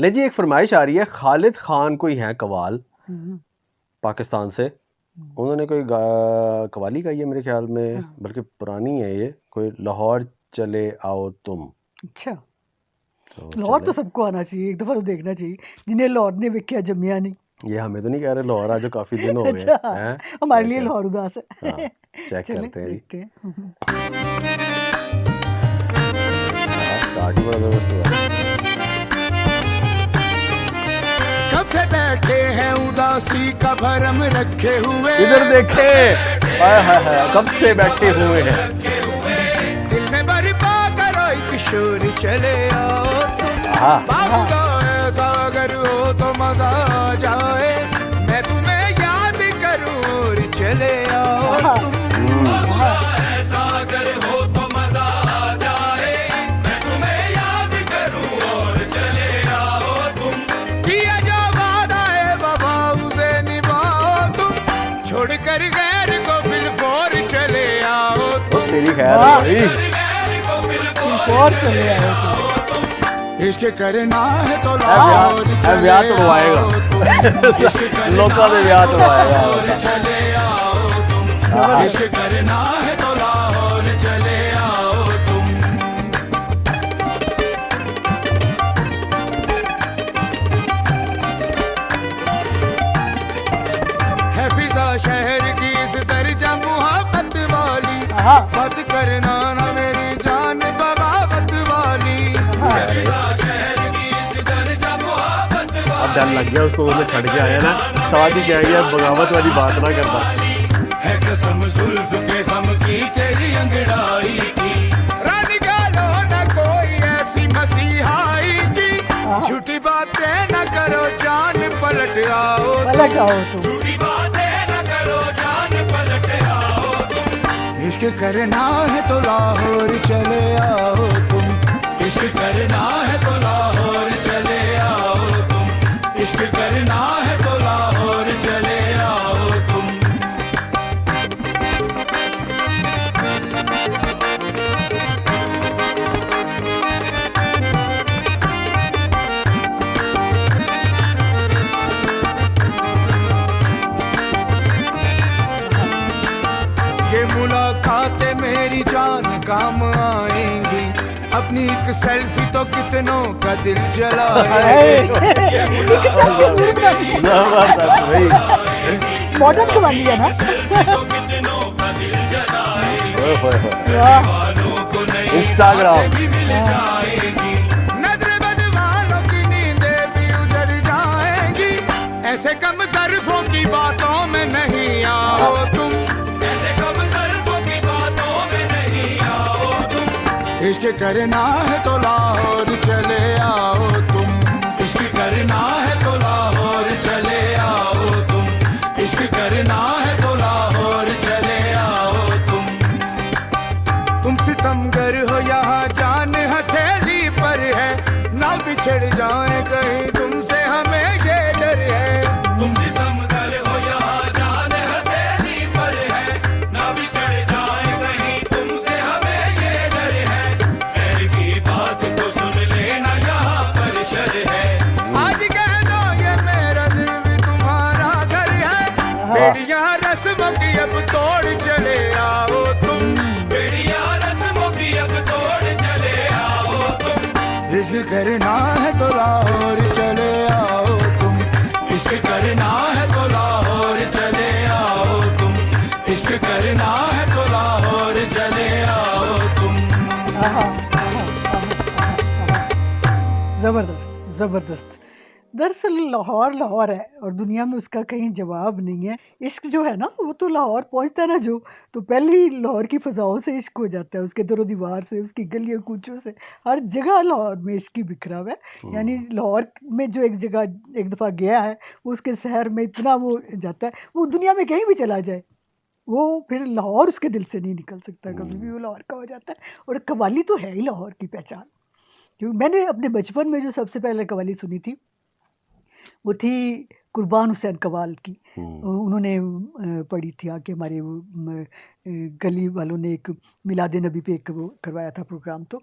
ले जी, एक फरमाइश आ रही है, खालिद खान कोई हैं कवाल पाकिस्तान से, उन्होंने कोई कवाली गाई है मेरे ख्याल में, बल्कि पुरानी है ये, कोई लाहौर चले आओ तुम। अच्छा, तो लाहौर तो सबको आना चाहिए, एक दफा तो देखना चाहिए, जिन्हें लाहौर ने वेख्या जमिया नहीं। ये हमें तो नहीं कह रहे, लाहौर आज काफी दिन हो गए अच्छा, हैं, हमारे लिए लाहौर उदास है। हाँ, चेक चले करते हैं जी। देखते हैं। स्टार्ट ही बड़ा जबरदस्त हुआ। कब से बैठे हैं उदासी का भरम रखे हुए, इधर देखे, हाय हाय हाय, कब से बैठे हुए हैं, दिल में बरपा करो एक शोर चले आओ तुम, बाबू गाए सागर हो तो मजा आ जाए, मैं तुम्हें याद करूं और चले आओ तुम, सागर हो तो मजा आ जाए, मैं तुम्हें याद करूं और चले आओ तुम, किया जो वादा है वफा उसे निभाओ तुम, छोड़कर गैर को फिर चले आओ तुम, तेरी खैर भाई, और चले आए इश्क करना है तो लाहौर चले आओ तुम, लोगों ने ब्याह करवाएगा, चले आओ तुम, इश्क करना है तो लाहौर चले आओ तुम, है फिजा शहर की इस दर्जा मुहब्बत वाली, बात करना ना मेरी जान बगावत वाली, अब डर लग गया उसको, वो छड़ के आया ना, साथ ही कह गया बगावत वाली बात ना करना, है कसम जुल्फ के गम की तेरी अंगड़ाई की, रानी गालो न कोई ऐसी मसीहाई की, झूठी बातें न करो जान पलट आओ तुम, झूठी बातें न करो जान पलट आओ तुम, इश्क करना है तो लाहौर चले आओ तुम, इश्क करना है तो लाहौर चले आओ तुम, इश्क करना है तो लाहौर चले आओ तुम, ये मुलाकातें मेरी जान काम आएंगी, अपनी एक सेल्फी तो कितनों का दिल जलाएगी, मॉडर्न कवाली है ना, इंस्टाग्राम नजर बदवालों की नींदें भी उजड़ जाएंगी, ऐसे कम सरफों की बातों में नहीं आओ तुम, ऐसे कम सरफों की बातों में नहीं आओ तुम, इश्क करना है तो लाहौर चले आओ तुम, इश्क करना है तो लाहौर चले आओ तुम, इश्क करना है तो लाहौर चले आओ तुम सितमगर हो यहाँ जान हथेली पर है, ना बिछड़ जाए कहीं तुमसे हमें ये डर है, तुम सितमगर हो यहाँ जान हथेली पर है, ना बिछड़ जाए कहीं तुमसे हमें ये डर है, खैर की बात तो सुन लेना यहाँ पर शर है, आज कह दो ये मेरा दिल भी तुम्हारा घर है, मेरी यहाँ रस्मों की अब तोड़ चले आओ तुम, मेरी यहाँ रस्मों की अब तोड़ चले आओ तुम, इश्क करना है तो लाहौर चले आओ तुम, इश्क करना है तो लाहौर चले आओ तुम, इश्क करना है तो लाहौर चले आओ तुम, जबरदस्त जबरदस्त। दरअसल लाहौर लाहौर है और दुनिया में उसका कहीं जवाब नहीं है। इश्क जो है ना वो तो लाहौर पहुंचता है ना जो, तो पहले ही लाहौर की फ़ज़ाओं से इश्क हो जाता है, उसके दरो दीवार से, उसकी गलियों कूचों से, हर जगह लाहौर में इश्क ही बिखरा हुआ है। यानी लाहौर में जो एक जगह एक दफ़ा गया है वो उसके शहर में इतना वो जाता है, वो दुनिया में कहीं भी चला जाए वो फिर लाहौर उसके दिल से नहीं निकल सकता, कभी भी वो लाहौर का हो जाता है। और कव्वाली तो है ही लाहौर की पहचान, क्योंकि मैंने अपने बचपन में जो सबसे पहले कव्वाली सुनी थी वो थी कुर्बान हुसैन कवाल की। हम्म, उन्होंने पढ़ी थी आके हमारे वो गली वालों ने एक मिलाद नबी पे एक वो करवाया था प्रोग्राम। तो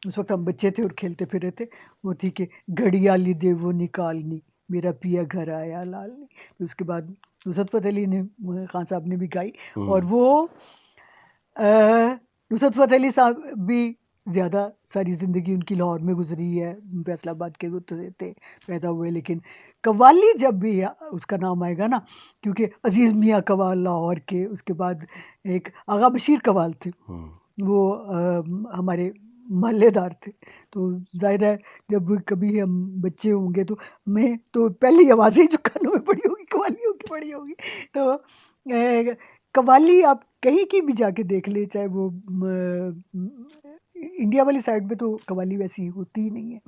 उस वक्त हम बच्चे थे और खेलते फिर रहे थे। वो थी कि घड़ियाली दे वो निकालनी, मेरा पिया घर आया लालनी। फिर उसके बाद नुसरत फ़तेह अली ने खान साहब ने भी गाई। और वो नुसरत फ़तेह अली साहब भी ज़्यादा सारी ज़िंदगी उनकी लाहौर में गुजरी है, फैसलाबाद के वो थे पैदा हुए। लेकिन कव्वाली जब भी उसका नाम आएगा ना, क्योंकि अजीज़ मियाँ कव्वाल लाहौर के, उसके बाद एक आगा बशीर कव्वाल थे, वो हमारे महल्लेदार थे। तो जाहिर है जब कभी हम बच्चे होंगे तो मैं तो पहली आवाज़ ही जो कानों में पड़ी होगी कव्वालियों की पड़ी होगी। तो कव्वाली आप कहीं की भी जाके देख ले, चाहे वो इंडिया वाली साइड पे तो कव्वाली वैसी होती ही नहीं है।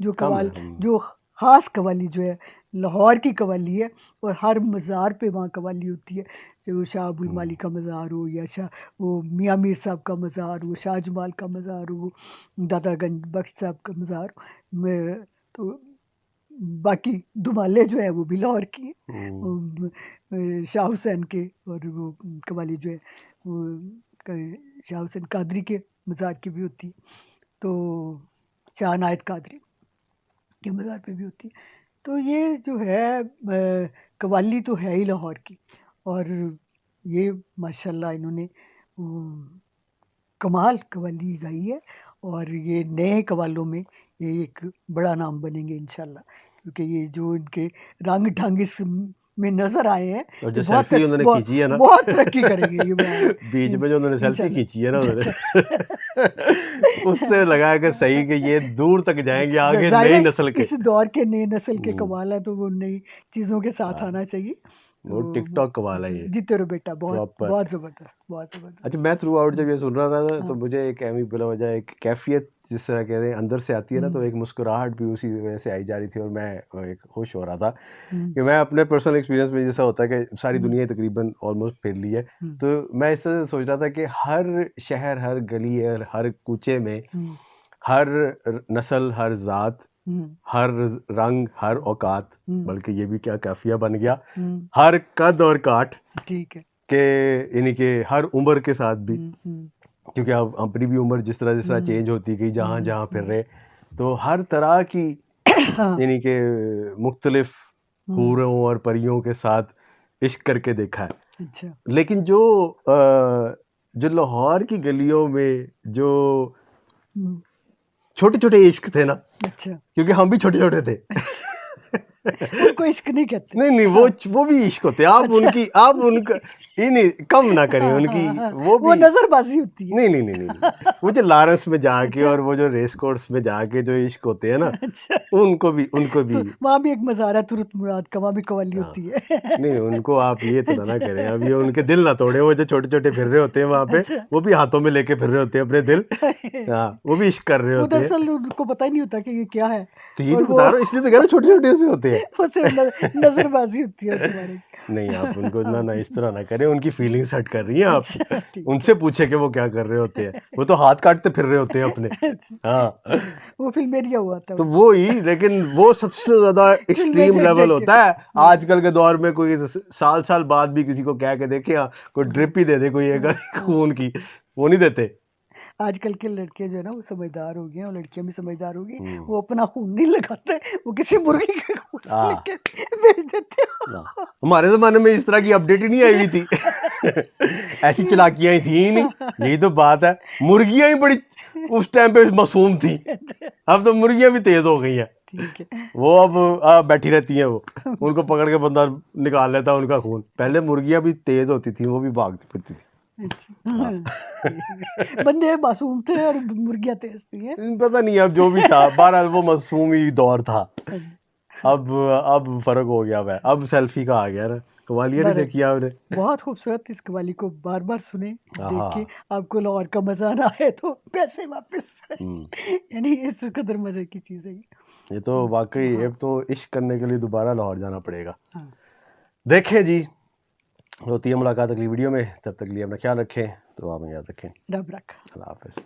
जो कम है। कव्वाल जो ख़ास कव्वाली जो है लाहौर की कव्वाली है, और हर मज़ार पे वहाँ कव्वाली होती है। जो शाह अबुल माली का मज़ार हो, या शाह वो मियाँ मीर साहब का मज़ार हो, शाह जमाल का मज़ार हो, दादागंज बख्श साहब का मज़ार हो, तो बाकी दुमाले जो है वो भी लाहौर की है, शाह हुसैन के। और वो कव्वाली जो है वो शाह हुसैन कादरी के मज़ार की भी होती है, तो शाह अनायत कादरी के मज़ार पे भी होती है। तो ये जो है कव्वाली तो है ही लाहौर की। और ये माशाल्लाह इन्होंने कमाल कव्वाली गाई है, और ये नए कव्वालों में ये एक बड़ा नाम बनेंगे इंशाल्लाह, क्योंकि ये जो इनके रंग ढंग इसमें नज़र आए हैं और जो तो बहुत सेल्फी उन्होंने खींची है ना, बहुत तरक्की करेंगे ये बीच में जो उन्होंने सेल्फी इंशाल्लाह। खींची है ना उन्होंने उससे लगा कि सही कि ये दूर तक जाएंगे, आगे ज़ाहिर नई है नस्ल के। इस दौर के नए नस्ल के कव्वाल है, तो वो नई चीज़ों के साथ आना चाहिए। वो तो टिकटॉक कव्वाल है ये जीते रहो बेटा, बहुत प्रॉपर। बहुत ज़बरदस्त, बहुत ज़बरदस्त। अच्छा, मैं थ्रू आउट जब ये सुन रहा था ना, तो हाँ। मुझे एक एमी बिला वजह एक कैफियत जिस तरह कहते हैं अंदर से आती है ना, तो एक मुस्कुराहट भी उसी वजह से आई जा रही थी। और मैं एक खुश हो रहा था कि मैं अपने पर्सनल एक्सपीरियंस में जैसा होता है कि सारी दुनिया तकरीबन ऑलमोस्ट फिर ली है, तो मैं इस तरह से सोच रहा था कि हर शहर, हर गली, हर कूचे में हर नस्ल, हर ज़ात, हर रंग, हर औकात, बल्कि ये भी क्या काफिया बन गया, हर कद और काट, ठीक है, के यानी कि हर उम्र के साथ भी, क्योंकि अब अपनी भी उम्र जिस तरह चेंज होती गई जहाँ जहाँ फिर रहे, तो हर तरह की यानी कि मुख्तलिफ हूरों और परियों के साथ इश्क करके देखा है। अच्छा। लेकिन जो लाहौर की गलियों में जो छोटे छोटे इश्क थे ना, अच्छा, क्योंकि हम भी छोटे छोटे थे उनको इश्क नहीं कहते। नहीं, वो भी इश्क होते हैं। आप उनका ये नहीं कम ना करें उनकी, वो भी नजरबाजी होती है। नहीं वो जो लारंस में जाके अच्छा। और वो जो रेस कोर्स में जाके जो इश्क होते हैं ना, अच्छा, उनको भी तो वहाँ भी एक मज़ार है तुरुत मुराद का, वहाँ भी कव्वाली होती है। नहीं, उनको आप ये तो ना करें, अब ये उनके दिल ना तोड़े। वो जो छोटे छोटे फिर रहे होते हैं वहाँ पे, वो भी हाथों में लेके फिर रहे होते हैं अपने दिल, हाँ, वो भी इश्क कर रहे वो होते हैं। दरअसल उनको पता ही नहीं होता कि ये क्या है, तो ये तो बता रहा हूँ, इसलिए तो कह रहा हूँ छोटे छोटे से होते हैं। वो सिर्फ नजरबाजी होती है उसके बारे में। नहीं, आप उनको ना इस तरह ना करें, उनकी फीलिंग्स हर्ट कर रही हैं आप। अच्छा, ठीक। उनसे पूछे कि वो क्या कर रहे होते हैं, वो तो हाथ काटते फिर रहे होते हैं अपने। अच्छा, हाँ, वो फिल्म एरिया हुआ था। तो वो ही, लेकिन वो सबसे ज्यादा एक्सट्रीम लेवल होता है। आजकल के दौर में कोई साल बाद भी किसी को कह के देखे, हाँ, कोई ड्रिप ही दे दे कोई एक खून की, वो नहीं देते। आजकल के लड़के जो है ना वो समझदार हो गए हैं, और लड़कियां भी समझदार हो गई। वो अपना खून नहीं लगाते, वो किसी मुर्गी का खून से लेके बेच देते हैं। हमारे जमाने में इस तरह की अपडेट ही नहीं आई हुई थी ऐसी चलाकियां ही थी ही नहीं, यही तो बात है। मुर्गियां ही बड़ी उस टाइम पे मासूम थी, अब तो मुर्गियां भी तेज हो गई हैं। ठीक है, वो अब बैठी रहती हैं, वो उनको पकड़ के बंदा निकाल लेता है उनका खून। पहले मुर्गियां भी तेज होती थी, वो भी भागती फिरती थी। बंदे मासूम थे और मुर्गियां तेज थी। पता नहीं अब जो भी था, बहरहाल वो मासूमी दौर था। अब फर्क हो गया है, अब सेल्फी का आ गया ना। कव्वालियाँ नहीं देखी आपने? बहुत खूबसूरत, इस कव्वाली को बार बार सुने, देखे, आपको लाहौर का मजा ना आए तो पैसे वापस। यानी इस कदर मजे की चीज है ये तो वाकई। अब तो इश्क करने के लिए दोबारा लाहौर जाना पड़ेगा। देखें जी, होती है मुलाकात अगली वीडियो में, तब तक लिए अपना ख्याल रखें, तो आप याद रखें। रब रखा। अल्लाह हाफिज़।